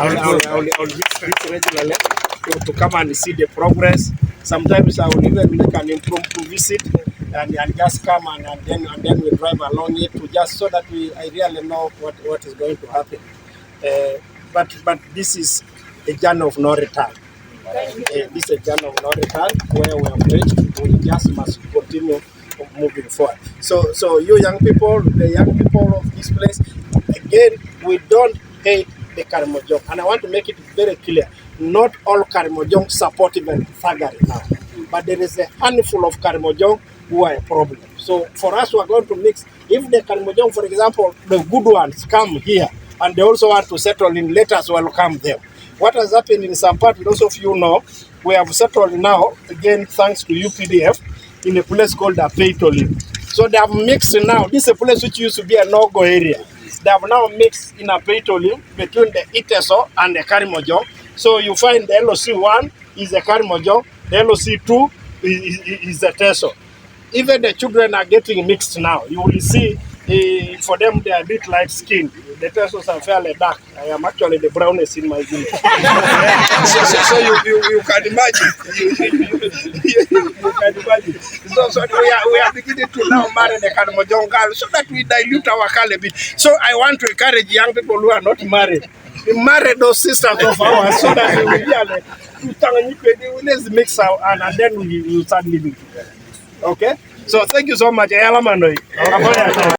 I'll visit regularly to come and see the progress. Sometimes I will even make an impromptu visit and just come and then we drive along it to just so that I really know what is going to happen. But this is a journey of no return. This is a journey of no return where we have reached. We just must continue moving forward. So you young people, the young people of this place, again, we don't hate the Karamojong. And I want to make it very clear, not all Karamojong support even Fagari now. But there is a handful of Karamojong who are a problem. So for us, we are going to mix. If the Karamojong, for example, the good ones come here, and they also want to settle in, let us welcome them. What has happened in some part, those of you know, we have settled now, again, thanks to UPDF, in a place called Acholi. So they have mixed now. This is a place which used to be a no-go area. They have now mixed in Acholi between the Iteso and the Karamojong. So you find the LOC1 is the Karamojong, the LOC2 is the Teso. Even the children are getting mixed now. You will see, for them, they are a bit light skinned. The Tesos are fairly dark. I am actually the brownest in my village. so you can imagine. You can imagine. So we are beginning to now marry the Karamojong girl so that we dilute our color a bit. So I want to encourage young people who are not married. Marry those sisters of ours so that we will really let's mix out and then we will start living together. Okay? So thank you so much.